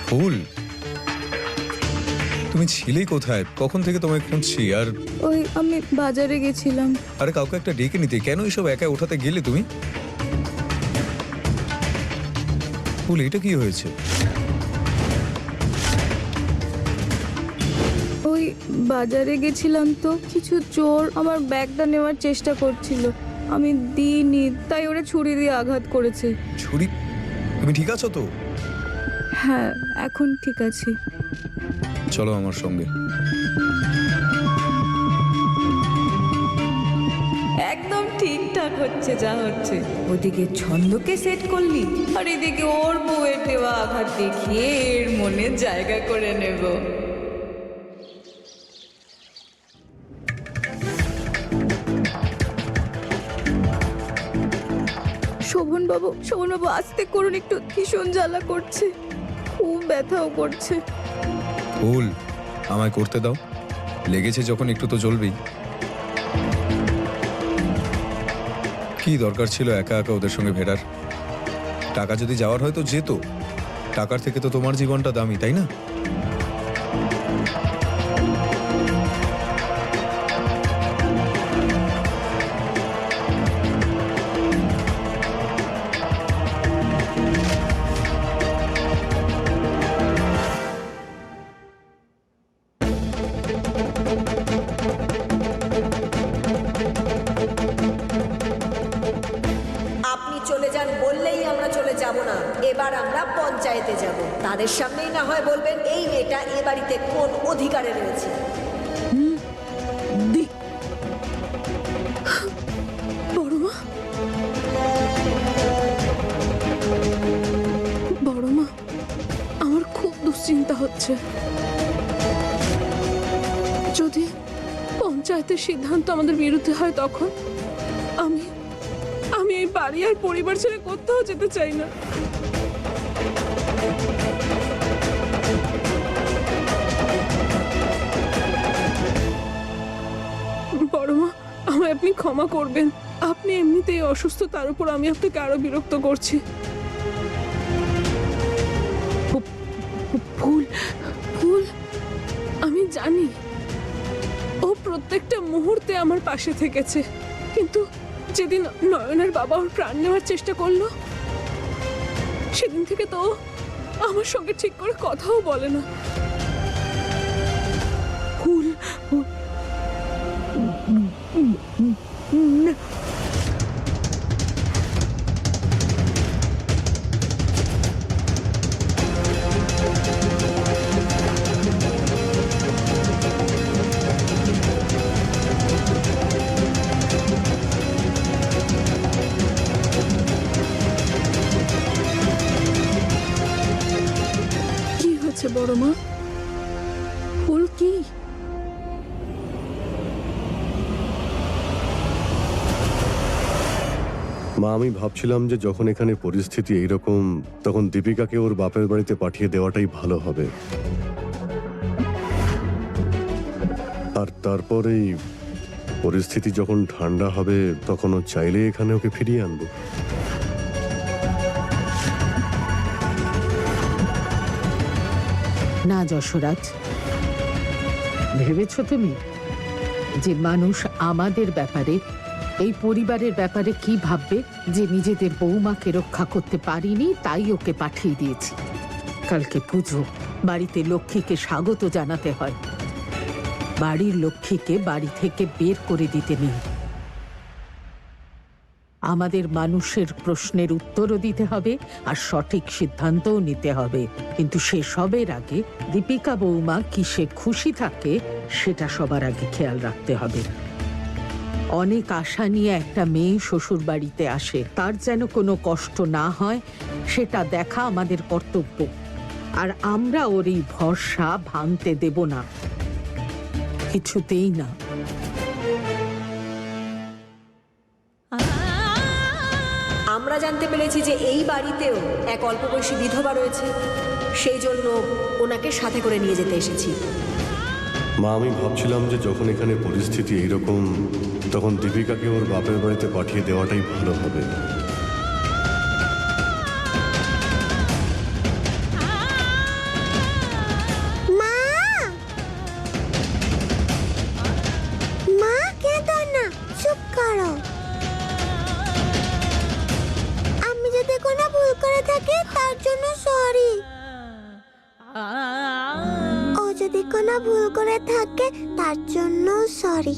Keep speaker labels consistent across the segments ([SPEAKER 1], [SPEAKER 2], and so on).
[SPEAKER 1] ফুল, তুমি ছিলে কোথায়? কখন থেকে তোমায় খুঁজছি। আর
[SPEAKER 2] ওই আমি বাজারে গেছিলাম।
[SPEAKER 1] আরে কাউকে একটা ডেকে নিতে, কেন এসব একা ওঠাতে গেলে তুমি? ফুল, এটা কি হয়েছে?
[SPEAKER 2] ওই বাজারে গেছিলাম তো কিছু চোর আমার ব্যাগটা নেওয়ার চেষ্টা করছিল, আমি দিইনি, তাই ওরা ছুরি দিয়ে আঘাত করেছে।
[SPEAKER 1] ছুরি? তুমি ঠিক আছো তো?
[SPEAKER 2] হ্যাঁ, এখন ঠিক আছে।
[SPEAKER 1] চলো আমার সঙ্গে।
[SPEAKER 2] একদম ঠিকঠাক হচ্ছে যা হচ্ছে। ওদিকে ছন্দকে সেট করলি আর এদিকে ওর বউয়ের দেওয়া আঘাত দেখিয়ে এর মনে জায়গা করে নেব। শোভনবাবু আস্তে করুন একটু, ভীষণ জ্বালা করছে, খুব ব্যথাও করছে।
[SPEAKER 1] ফুল, আমায় করতে দাও। লেগেছে যখন একটু তো জ্বলবেই। কি দরকার ছিল একা একা ওদের সঙ্গে ভেড়ার? টাকা যদি যাওয়ার হয় তো যেত। টাকার থেকে তো তোমার জীবনটা দামি, তাই না?
[SPEAKER 3] আপনি চলে যান বললেই আমরা চলে যাব না। এবার আমরা পঞ্চায়েতে যাব, তাদের সামনেই না হয় বলবেন এই মেয়েটা এ বাড়িতে কোন অধিকারে রয়েছে।
[SPEAKER 2] বড় মা, আমার খুব দুশ্চিন্তা হচ্ছে। যদি পঞ্চায়েতের সিদ্ধান্ত আমাদের বিরুদ্ধে হয় তখন আমি এই বাড়ি আর পরিবার ছেড়ে কোথাও যেতে চাই না। বড় মা, আমায় আপনি ক্ষমা করবেন। আপনি এমনিতেই অসুস্থ, তার উপর আমি আপনাকে আরো বিরক্ত করছি। ফুল, আমি জানি ও প্রত্যেকটা মুহূর্তে আমার পাশে থেকেছে, কিন্তু যেদিন নয়নের বাবা ওর প্রাণ নেওয়ার চেষ্টা করলো সেদিন থেকে তো আমার সঙ্গে ঠিক করে কথাও বলে না। ফুল, বড় মা, ফুল কি?
[SPEAKER 4] মা, আমি ভাবছিলাম যে যখন এখানে পরিস্থিতি এইরকম তখন দীপিকাকে ওর বাপের বাড়িতে পাঠিয়ে দেওয়াটাই ভালো হবে। আর তারপরেই পরিস্থিতি যখন ঠান্ডা হবে তখন ও চাইলে এখানে ওকে ফিরিয়ে আনবো।
[SPEAKER 5] না যশোরাজ, ভেবেছ তুমি যে মানুষ আমাদের ব্যাপারে, এই পরিবারের ব্যাপারে কি ভাববে? যে নিজেদের বৌমাকে রক্ষা করতে পারিনি তাই ওকে পাঠিয়ে দিয়েছি। কালকে পুজো, বাড়িতে লক্ষ্মীকে স্বাগত জানাতে হয়। বাড়ির লক্ষ্মীকে বাড়ি থেকে বের করে দিতে নেই। আমাদের মানুষের প্রশ্নের উত্তরও দিতে হবে আর সঠিক সিদ্ধান্তও নিতে হবে, কিন্তু সেসবের আগে দীপিকা বৌমা কিসে খুশি থাকে সেটা সবার আগে খেয়াল রাখতে হবে। অনেক আশা নিয়ে একটা মেয়ে শ্বশুর বাড়িতে আসে, তার যেন কোনো কষ্ট না হয় সেটা দেখা আমাদের কর্তব্য। আর আমরা ওর এই ভরসা ভাঙতে দেব না, কিছুতেই না।
[SPEAKER 3] আমরা জানতে পেরেছি যে এই বাড়িতেও এক অল্প বয়সী বিধবা রয়েছে, সেই জন্য ওনাকে সাথে করে নিয়ে যেতে এসেছি।
[SPEAKER 4] মা, আমি ভাবছিলাম যে যখন এখানে পরিস্থিতি এইরকম তখন দীপিকাকে ওর বাপের বাড়িতে পাঠিয়ে দেওয়াটাই ভালো হবে।
[SPEAKER 6] না ভুল করে থাকে তার জন্য সরি।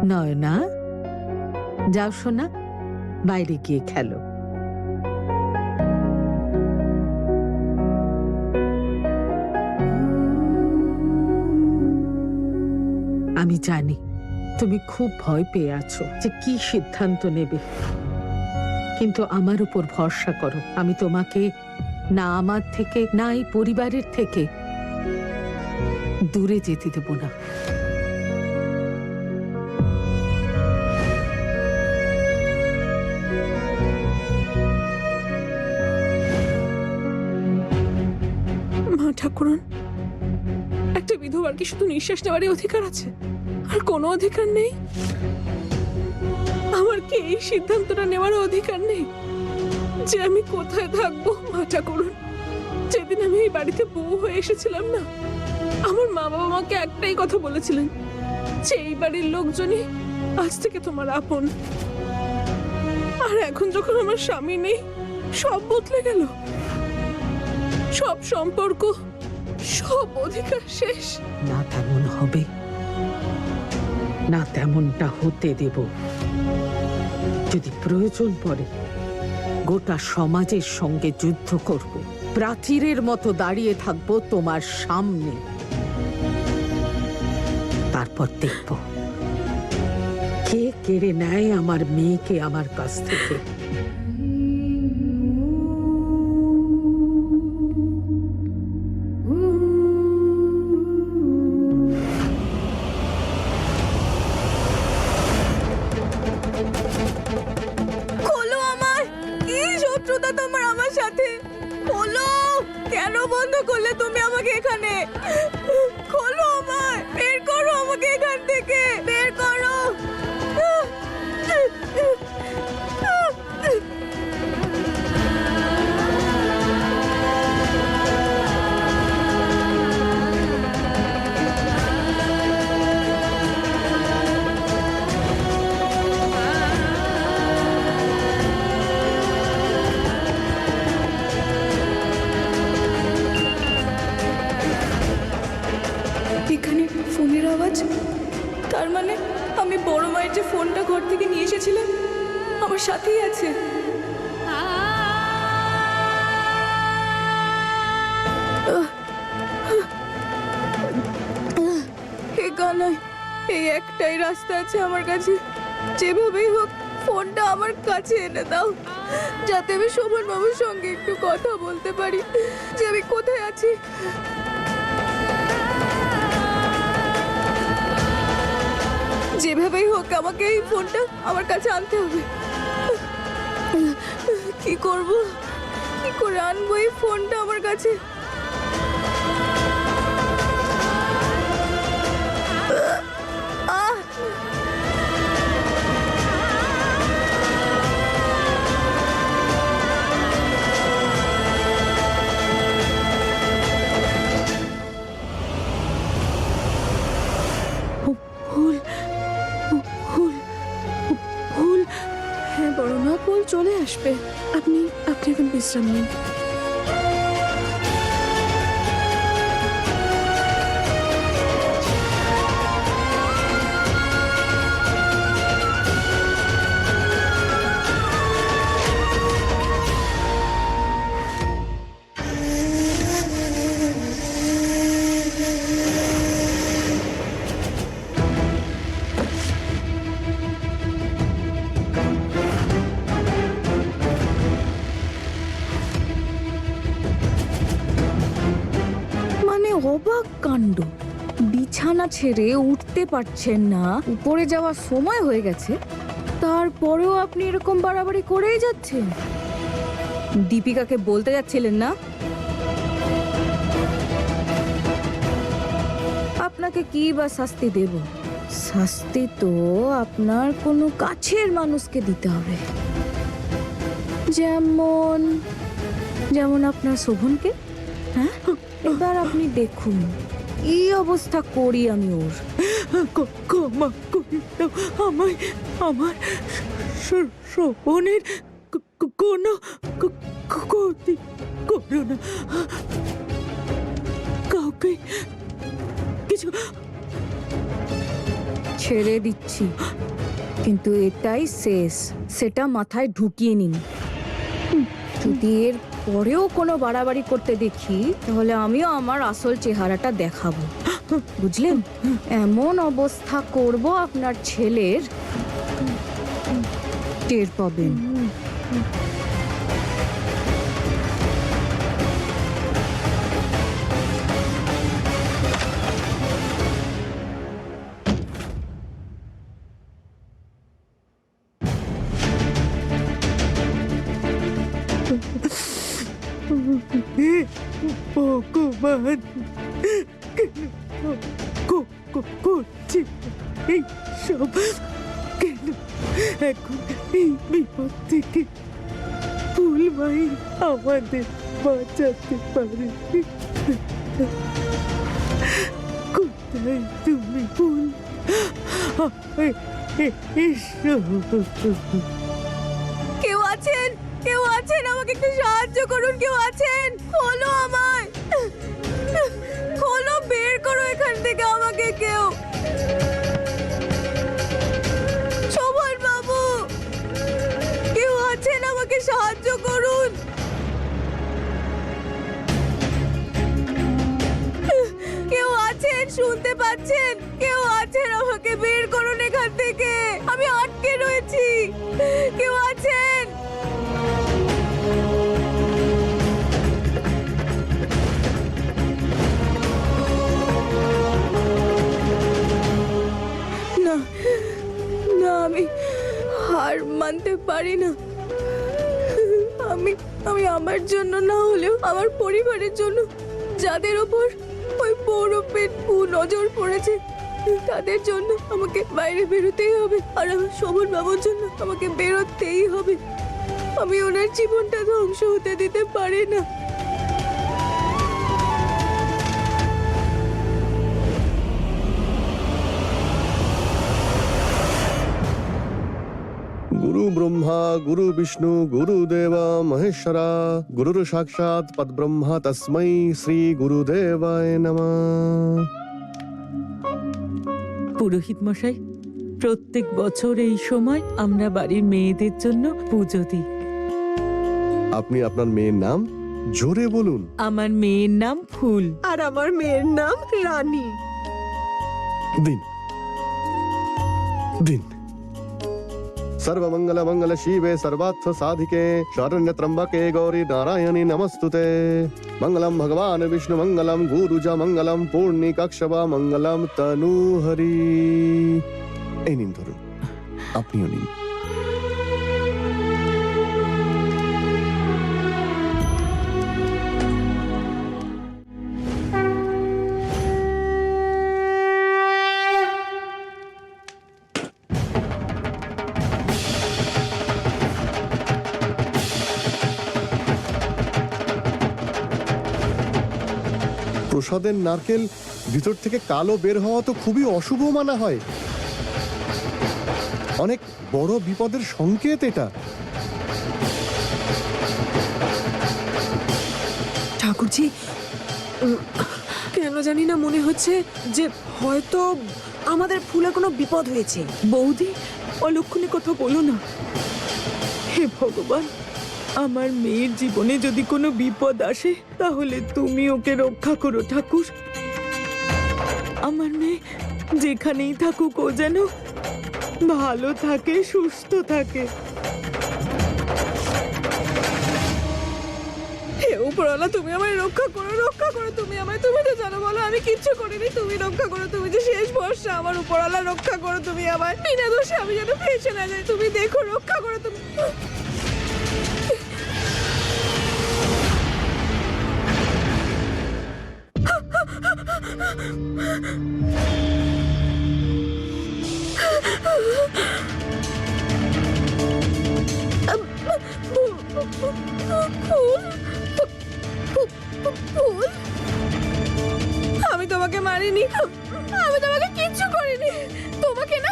[SPEAKER 5] নয়না, যাও শোনা, বাইরে গিয়ে খেলো। আমি জানি তুমি খুব ভয় পেয়ে আছো যে কি সিদ্ধান্ত নেবে, কিন্তু আমার উপর ভরসা করো। আমি তোমাকে না আমার থেকে না এই পরিবারের থেকে দূরে যেতে দেব না।
[SPEAKER 2] মা ঠাকুরন, একটা বিধবার কি শুধু নিঃশ্বাস নেওয়ারই অধিকার আছে, আর কোনো অধিকার নেই? আমার কি এই সিদ্ধান্তটা নেওয়ার অধিকার নেই যে আমি কোথায় থাকবো? মা ঠাকুরন, যেদিন আমি এই বাড়িতে বউ হয়ে এসেছিলাম না, আমার মা বাবা আমাকে একটাই কথা বলেছিলেন যে এই বাড়ির লোকজনই আজ থেকে তোমার আপন। আর এখন যখন আমার স্বামী নেই, সব বদলে গেল। সব সম্পর্ক, সব অধিকার শেষ।
[SPEAKER 5] না তেমন হবে না, তেমনটা হতে দেব। যদি প্রয়োজন পড়ে গোটা সমাজের সঙ্গে যুদ্ধ করব, প্রাচীরের মতো দাঁড়িয়ে থাকবো তোমার সামনে। তারপর দেখব কে কেড়ে নেয় আমার মেয়েকে আমার কাছ থেকে।
[SPEAKER 7] খোলো আমায়, কি শত্রুতা তোমার আমার সাথে? খোলো, কেন বন্ধ করলে তুমি আমাকে এখানে? খোলো আমায়, বের করো আমাকে এখান থেকে, বের করো। এখানে ফোনের আওয়াজ, তার মানে আমি বড় মায়ের যে ফোনটা ঘর থেকে নিয়ে এসেছিলাম আমার সাথেই আছে। এখানে এই একটাই রাস্তা আছে আমার কাছে, যেভাবেই হোক ফোনটা আমার কাছে এনে দাও, যাতে আমি শোভন বাবুর সঙ্গে একটু কথা বলতে পারি যে আমি কোথায় আছি। যেভাবেই হোক আমাকে এই ফোনটা আমার কাছে আনতে হবে। কি করব, কি করে আনবো এই ফোনটা আমার কাছে? আহ!
[SPEAKER 2] ভুল, ভুল, ভুল। হ্যাঁ বড় মা, ভুল চলে আসবে। আপনি আপনি এখন বিশ্রাম নিন।
[SPEAKER 7] অবাক কাণ্ড, বিছানা ছেড়ে উঠতে পারছেন না, উপরে যাওয়ার সময় হয়ে গেছে, তারপরেও আপনি এরকম বাড়াবাড়ি করেই যাচ্ছেন। দীপিকাকে বলতে যাচ্ছিলেন না? আপনাকে কি বা শাস্তি দেব? শাস্তি তো আপনার কোনো কাছের মানুষকে দিতে হবে, যেমন যেমন আপনার শোভনকে। হ্যাঁ, এবার আপনি দেখুন কি অবস্থা করি আমি ওর?
[SPEAKER 5] ক্ষমা করে দাও আমায়, আমার শ্রবণের কোনো ক্ষতি করো না। কাউকে কিছু
[SPEAKER 7] ছেড়ে দিচ্ছি, কিন্তু এটাই শেষ, সেটা মাথায় ঢুকিয়ে নিন। যদি এর পরেও কোনো বাড়াবাড়ি করতে দেখি তাহলে আমিও আমার আসল চেহারাটা দেখাবো, বুঝলেন? এমন অবস্থা করব আপনার ছেলের, টের পাবেন।
[SPEAKER 5] ভগবান কেন করছি এইসব? কেন এখন এই বিপদ থেকে ফুলমাই আমাদের বাঁচাতে পারে? কোথায় তুমি ফুল? এসো।
[SPEAKER 7] কেউ আছেন? কেউ আছেন? আমাকে একটু সাহায্য করুন, কেউ আছেন? খোলো আমায়, খোলো, বের করো এখান থেকে আমাকে কেউ। শোভন বাবু, কেউ আছেন? আমাকে সাহায্য করুন। কেউ আছেন? শুনতে পাচ্ছেন? কেউ আছেন? আমাকে বের করুন এখান থেকে, আমি আটকে রয়েছি। কেউ আছেন? না না, আমি হার মানতে পারি না। আমি আমার জন্য না হলেও আমার পরিবারের জন্য, যাদের ওপর ওই বড়পেট নজর পড়েছে, তাদের জন্য আমাকে বাইরে বেরোতেই হবে। আর আমার শোভন বাবুর জন্য আমাকে বেরোতেই হবে। আমি ওনার জীবনটা ধ্বংস হতে দিতে পারি না।
[SPEAKER 4] গুরু ব্রহ্মা গুরু বিষ্ণু গুরুদেবা মহেশ্বরা গুরুর সাক্ষাৎ পরব্রহ্ম তস্मै শ্রী গুরুদেবায় নমঃ।
[SPEAKER 8] পুরোহিত মশাই, প্রত্যেক বছর এই সময় আমরা বাড়ির মেয়েদের জন্য পুজো দিই।
[SPEAKER 4] আপনি আপনার মেয়ের নাম জোরে বলুন।
[SPEAKER 8] আমার মেয়ের নাম ফুল।
[SPEAKER 2] আর আমার মেয়ের নাম রানী।
[SPEAKER 4] দিন দিন। सर्वमंगल मंगल शिवे सर्वार्थ साधिके शरण्य त्र्यंबके गौरी नारायणी नमस्तुते। मंगलम भगवान विष्णु मंगलम गुरुजा मंगलम पूर्णी कक्षवा मंगलम तनुहरि। এই নিন ধরুন, আপনিও নিন। প্রসাদের নারকেল ভিতর থেকে কালো বের হওয়া তো খুবই অশুভ মানা হয়। অনেক বড় বিপদের সংকেত এটা।
[SPEAKER 2] ঠাকুরজি, কেন জানি না মনে হচ্ছে যে হয়তো আমাদের ফুলে কোনো বিপদ হয়েছে।
[SPEAKER 8] বৌদি, অলক্ষণে কথা বলো না। হে ভগবান, আমার মেয়ের জীবনে যদি কোনো বিপদ আসে তাহলে তুমি ওকে রক্ষা করো ঠাকুর। আমার মেয়ে যেখানেই থাকুক ও যেন ভালো থাকে, সুস্থ থাকে।
[SPEAKER 2] হে উপরওয়ালা, তুমি আমায় রক্ষা করো, রক্ষা করো তুমি আমায়। তুমি তো জানো, বলো আমি কিচ্ছু করিনি, তুমি রক্ষা করো। তুমি যে শেষ ভরসা আমার, উপরওয়ালা রক্ষা করো তুমি আমায়। বিনা দোষে আমি যেন ফেসে না যাই, তুমি দেখো, রক্ষা করো তুমি। ফুল, আমি তোমাকে মারিনি, আমি তোমাকে কিচ্ছু করিনি। তোমাকে না,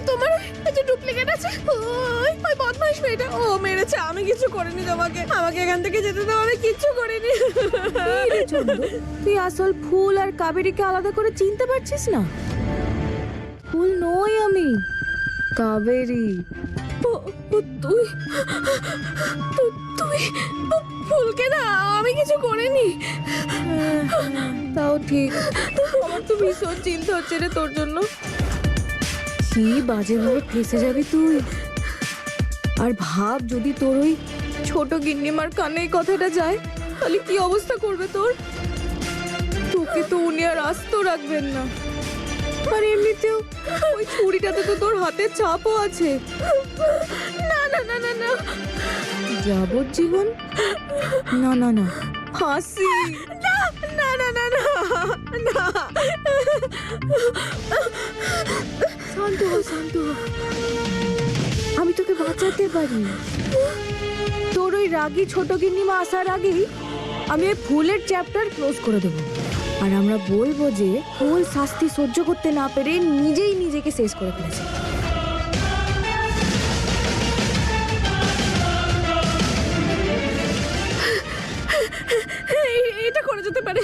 [SPEAKER 2] তোমার যে ডুপ্লিকেট আছে ওই বদমাইশ মেয়েটা ও মেরেছে, আমি কিছু করিনি তোমাকে। আমাকে এখান থেকে যেতে দাও, আমি কিচ্ছু করিনি।
[SPEAKER 7] তুই আসল ফুল আর কাবেরীকে আলাদা করে চিনতে পারছিস না? ফুল নই আমি, কাবেরী।
[SPEAKER 2] তুই তুই ফুলকে না, আমি কিছু করিনি।
[SPEAKER 7] তাও ঠিক, আমার তো ভীষণ চিন্তা হচ্ছে রে তোর জন্য। কি বাজেভাবে ফেসে যাবি তুই। আর ভাব যদি তোর ওই ছোট গিন্নিমার কানে এই কথাটা যায়, তাহলে কি অবস্থা করবে তোর? তোকে তো উনি আর আস্ত রাখবেন না। আর এমনিতেও ওই ছুরিটাতে তো তোর হাতের ছাপও আছে।
[SPEAKER 2] না না না না না,
[SPEAKER 7] যাবজ্জীবন? না না না, ফাঁসি।
[SPEAKER 2] না না না না না না।
[SPEAKER 7] শান্ত হ, শান্ত হ। আমি তোকে বাঁচাতে পারি। তোর ওই রাগী ছোট গিন্নিমা আসার আগেই আমি ওই ফুলের চ্যাপ্টার ক্লোজ করে দেবো। আর আমরা বলবো যে ফুল শাস্তি সহ্য করতে না পেরে নিজেই নিজেকে শেষ করে ফেলেছে।
[SPEAKER 2] এটা করে যেতে পারে,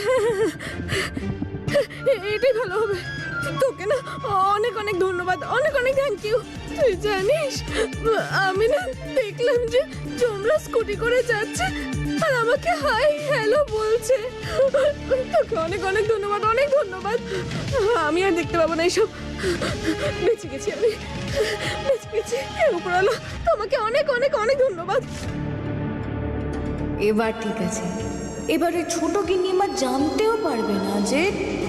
[SPEAKER 2] এটাই ভালো হবে। তোকে না অনেক অনেক ধন্যবাদ, অনেক অনেক থ্যাংক ইউ। তুই জানিস আমি না দেখলাম যে জমরা স্কুটি করে যাচ্ছে আর আমাকে হাই হ্যালো বলছে। তোকে অনেক অনেক ধন্যবাদ, অনেক ধন্যবাদ। আমি আর দেখতে পাবো না এইসব। বেঁচে গেছি আমি, বেঁচে গেছি। উপরওয়ালা তোমাকে অনেক অনেক অনেক ধন্যবাদ।
[SPEAKER 7] এবার ঠিক আছে, এবারে ছোট গিন্নিমা জানতেও পারবে না যে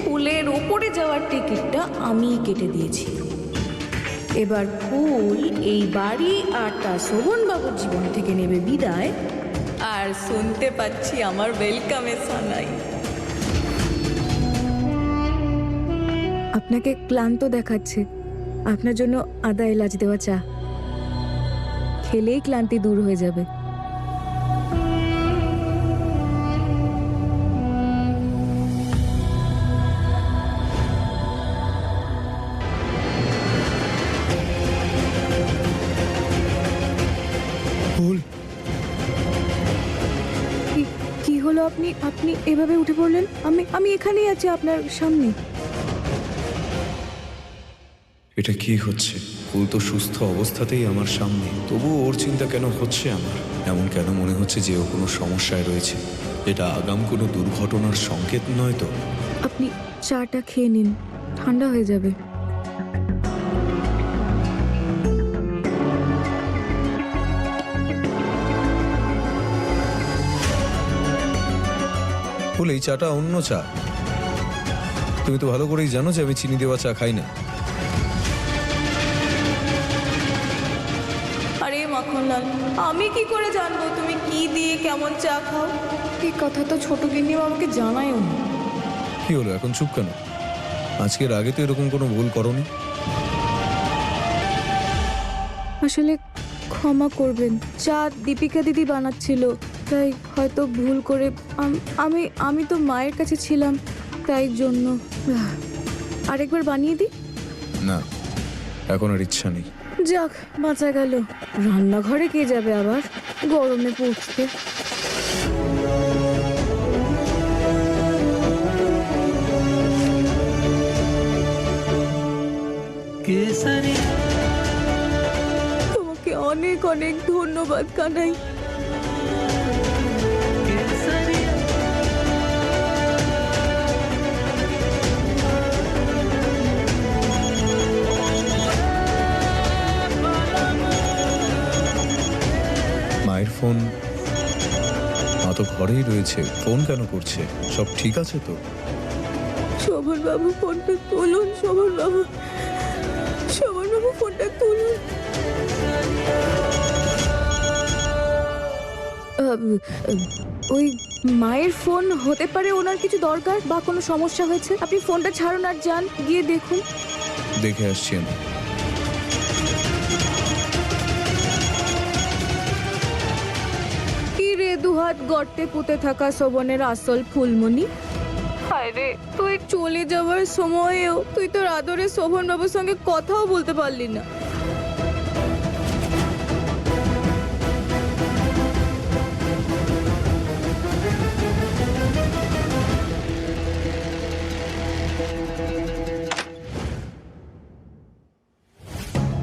[SPEAKER 7] ফুলের ওপরে যাওয়ার টিকিটটা আমিই কেটে দিয়েছি। এবার ফুল এই বাড়ি আর তার শোভনবাবুর জীবন থেকে নেবে বিদায়, আর শুনতে পাচ্ছি আমার ওয়েলকামের সানাই। আপনাকে ক্লান্ত দেখাচ্ছে, আপনার জন্য আদা এলাচ দেওয়া চা খেলেই ক্লান্তি দূর হয়ে যাবে।
[SPEAKER 1] ফুল,
[SPEAKER 7] কি হলো? আপনি আপনি এভাবে উঠে পড়লেন? আমি এখানেই আছি আপনার সামনে।
[SPEAKER 1] এটা কি হচ্ছে? ফুল তো সুস্থ অবস্থাতেই আমার সামনে, তবুও ওর চিন্তা কেন হচ্ছে আমার? এমন কেন মনে হচ্ছে যে ও কোনো সমস্যায় রয়েছে? এটা আগাম কোনো দুর্ঘটনার সংকেত নয় তো?
[SPEAKER 7] আপনি চাটা খেয়ে নিন, ঠান্ডা হয়ে যাবে।
[SPEAKER 1] ফুল, এই চাটা অন্য চা। তুমি তো ভালো করেই জানো যে আমি চিনি দেওয়া চা খাই না।
[SPEAKER 7] আরে মাখনলাল, আমি কি করে জানবো তুমি কি দিয়ে কেমন চা খাও? এই কথা তো ছোট গিন্নিমা আমাকে জানায়ও না।
[SPEAKER 1] কি হলো, এখন চুপ কেন? আজকের আগে তো এরকম কোনো ভুল করনি।
[SPEAKER 7] আসলে ক্ষমা করবেন, চা দীপিকা দিদি বানাচ্ছিল, তাই হয়তো ভুল করে আমি তো মায়ের কাছে ছিলাম, তাই জন্য। আরেকবার বানিয়ে দিই?
[SPEAKER 1] না, এখন আর ইচ্ছা নেই।
[SPEAKER 7] যাক, বাঁচা গেল। রান্নাঘরে কে যাবে আবার গরমে পড়তে? তোমাকে অনেক অনেক ধন্যবাদ কানাই।
[SPEAKER 1] মায়ের ফোন তো ঘরেই রয়েছে, ফোন কেন করছে? সব ঠিক আছে তো?
[SPEAKER 7] শোভনবাবু ফোনটা তুলুন, শোভনবাবু ফোনটা তুলুন। ওই মায়ের ফোন হতে পারে, ওনার কিছু দরকার বা কোনো সমস্যা হয়েছে। আপনি ফোনটা ছাড়ুন আর যান, গিয়ে দেখুন।
[SPEAKER 1] দেখে আসছি আমি।
[SPEAKER 7] কি রে, দুহাত গর্তে পুঁতে থাকা শোভনের আসল ফুলমণি? হায় হায় রে, তুই চলে যাওয়ার সময়েও তুই তোর আদরের শোভন বাবুর সঙ্গে কথাও বলতে পারলি না।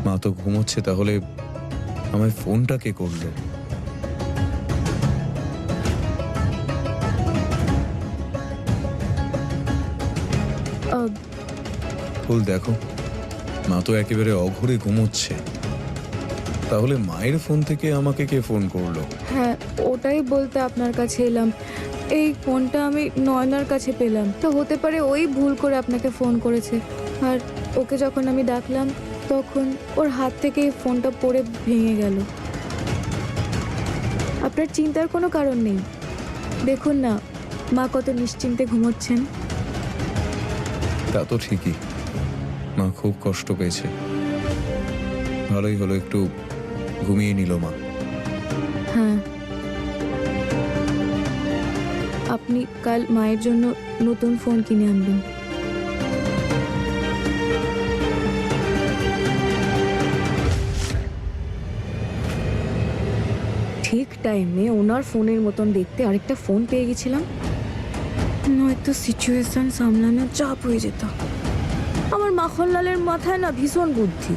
[SPEAKER 1] মা তো ঘুমোচ্ছে, তাহলে আমায় ফোনটা কে করলো? ফুল দেখো, মা তো একেবারে অঘরে ঘুমোচ্ছে। তাহলে মায়ের ফোন থেকে আমাকে কে ফোন করলো?
[SPEAKER 7] হ্যাঁ, ওটাই বলতে আপনার কাছে এলাম। এই ফোনটা আমি নয়নার কাছে পেলাম, তো হতে পারে ওই ভুল করে আপনাকে ফোন করেছে। আর ওকে যখন আমি ডাকলাম তখন ওর হাত থেকে এই ফোনটা পড়ে ভেঙে গেল। আপনার চিন্তার কোনো কারণ নেই, দেখুন না মা কত নিশ্চিন্তে ঘুমোচ্ছেন।
[SPEAKER 1] তা তো ঠিকই, মা খুব কষ্ট পেয়েছে। ভালোই হলো একটু ঘুমিয়ে নিল মা।
[SPEAKER 7] হ্যাঁ, আপনি কাল মায়ের জন্য নতুন ফোন কিনে আনবেন। ঠিক টাইমে ওনার ফোনের মতন দেখতে আরেকটা ফোন পেয়ে গেছিলাম, নয়তো সিচুয়েশন সামলানো চাপ হয়ে যেত। আমার মাখনলালের মাথায় না ভীষণ বুদ্ধি।